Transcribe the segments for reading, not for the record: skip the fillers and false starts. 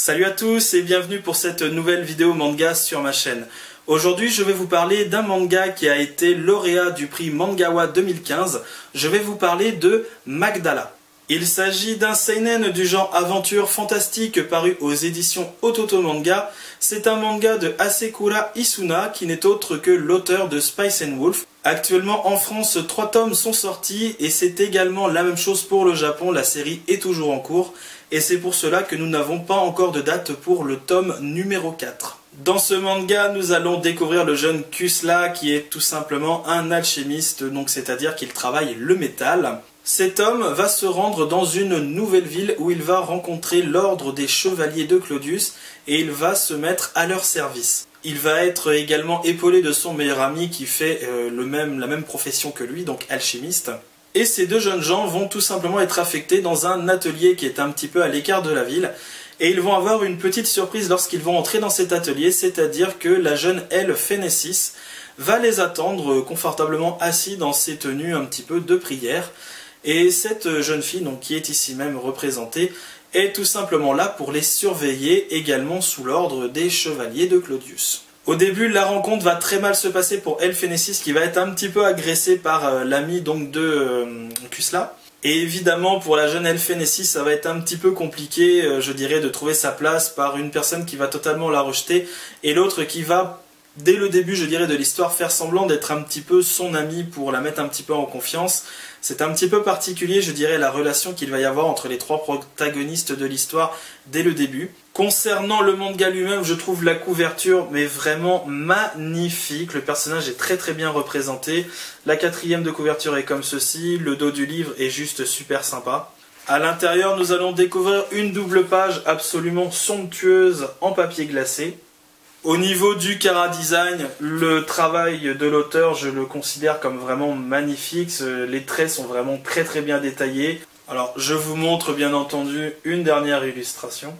Salut à tous et bienvenue pour cette nouvelle vidéo manga sur ma chaîne. Aujourd'hui je vais vous parler d'un manga qui a été lauréat du prix Mangawa 2015. Je vais vous parler de Magdala. Il s'agit d'un seinen du genre aventure fantastique paru aux éditions Ototo Manga. C'est un manga de Hasekura Isuna qui n'est autre que l'auteur de Spice & Wolf. Actuellement en France, 3 tomes sont sortis et c'est également la même chose pour le Japon. La série est toujours en cours et c'est pour cela que nous n'avons pas encore de date pour le tome numéro 4. Dans ce manga, nous allons découvrir le jeune Kusla qui est tout simplement un alchimiste, donc c'est-à-dire qu'il travaille le métal. Cet homme va se rendre dans une nouvelle ville où il va rencontrer l'ordre des chevaliers de Claudius et il va se mettre à leur service. Il va être également épaulé de son meilleur ami qui fait la même profession que lui, donc alchimiste. Et ces deux jeunes gens vont tout simplement être affectés dans un atelier qui est un petit peu à l'écart de la ville. Et ils vont avoir une petite surprise lorsqu'ils vont entrer dans cet atelier, c'est-à-dire que la jeune Phénécis va les attendre confortablement assis dans ses tenues un petit peu de prière. Et cette jeune fille, donc, qui est ici même représentée, est tout simplement là pour les surveiller, également sous l'ordre des chevaliers de Claudius. Au début, la rencontre va très mal se passer pour Phénécis qui va être un petit peu agressée par l'ami donc de Kusla. Et évidemment, pour la jeune Phénécis, ça va être un petit peu compliqué, je dirais, de trouver sa place par une personne qui va totalement la rejeter et l'autre qui va, dès le début, je dirais, de l'histoire, faire semblant d'être un petit peu son ami pour la mettre un petit peu en confiance. C'est un petit peu particulier, je dirais, la relation qu'il va y avoir entre les 3 protagonistes de l'histoire dès le début. Concernant le manga lui-même, je trouve la couverture mais vraiment magnifique. Le personnage est très bien représenté. La 4e de couverture est comme ceci. Le dos du livre est juste super sympa. À l'intérieur, nous allons découvrir une double page absolument somptueuse en papier glacé. Au niveau du chara-design, le travail de l'auteur, je le considère comme vraiment magnifique. Les traits sont vraiment très bien détaillés. Alors, je vous montre bien entendu une dernière illustration.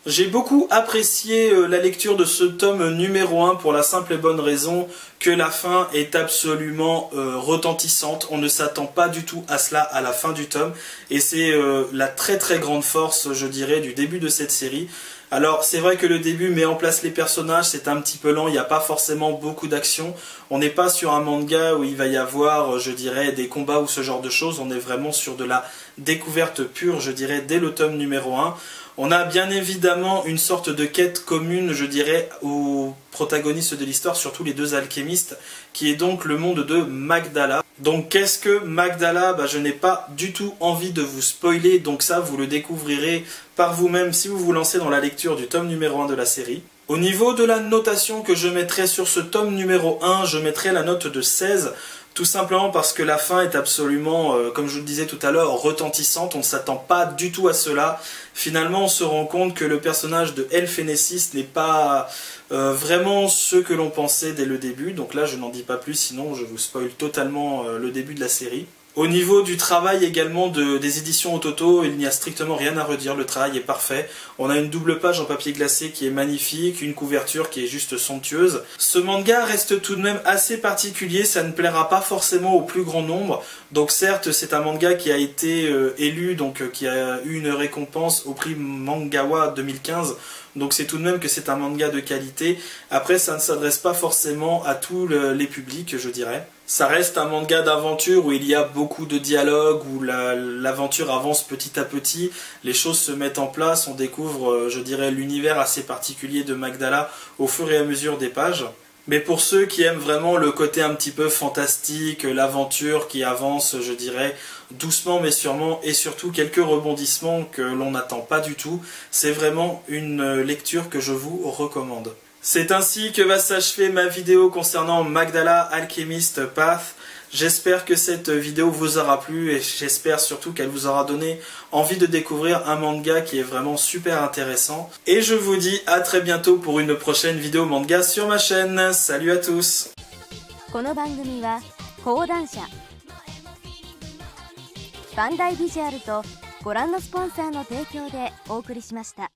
J'ai beaucoup apprécié la lecture de ce tome numéro 1 pour la simple et bonne raison que la fin est absolument retentissante. On ne s'attend pas du tout à cela à la fin du tome. Et c'est la très grande force, je dirais, du début de cette série. Alors c'est vrai que le début met en place les personnages, c'est un petit peu lent, il n'y a pas forcément beaucoup d'action. On n'est pas sur un manga où il va y avoir, je dirais, des combats ou ce genre de choses. On est vraiment sur de la découverte pure, je dirais, dès le tome numéro 1. On a bien évidemment une sorte de quête commune, je dirais, aux protagonistes de l'histoire, surtout les 2 alchimistes, qui est donc le monde de Magdala. Donc qu'est-ce que Magdala? Je n'ai pas du tout envie de vous spoiler, donc ça vous le découvrirez par vous-même si vous vous lancez dans la lecture du tome numéro 1 de la série. Au niveau de la notation que je mettrai sur ce tome numéro 1, je mettrai la note de 16, tout simplement parce que la fin est absolument, comme je vous le disais tout à l'heure, retentissante. On ne s'attend pas du tout à cela. Finalement, on se rend compte que le personnage de Phénécis n'est pas vraiment ce que l'on pensait dès le début. Donc là, je n'en dis pas plus, sinon je vous spoil totalement le début de la série. Au niveau du travail également des éditions Ototo, il n'y a strictement rien à redire, le travail est parfait. On a une double page en papier glacé qui est magnifique, une couverture qui est juste somptueuse. Ce manga reste tout de même assez particulier, ça ne plaira pas forcément au plus grand nombre. Donc certes, c'est un manga qui a été élu, donc qui a eu une récompense au prix Mangawa 2015. Donc c'est tout de même que c'est un manga de qualité. Après, ça ne s'adresse pas forcément à tous les publics, je dirais. Ça reste un manga d'aventure où il y a beaucoup de dialogues, où l'aventure avance petit à petit, les choses se mettent en place, on découvre, je dirais, l'univers assez particulier de Magdala au fur et à mesure des pages. Mais pour ceux qui aiment vraiment le côté un petit peu fantastique, l'aventure qui avance, je dirais, doucement mais sûrement, et surtout quelques rebondissements que l'on n'attend pas du tout, c'est vraiment une lecture que je vous recommande. C'est ainsi que va s'achever ma vidéo concernant Magdala Alchemist Path. J'espère que cette vidéo vous aura plu et j'espère surtout qu'elle vous aura donné envie de découvrir un manga qui est vraiment super intéressant. Et je vous dis à très bientôt pour une prochaine vidéo manga sur ma chaîne. Salut à tous! この番組は講談社バンダイビジュアルとご覧のスポンサーの提供でお送りしました。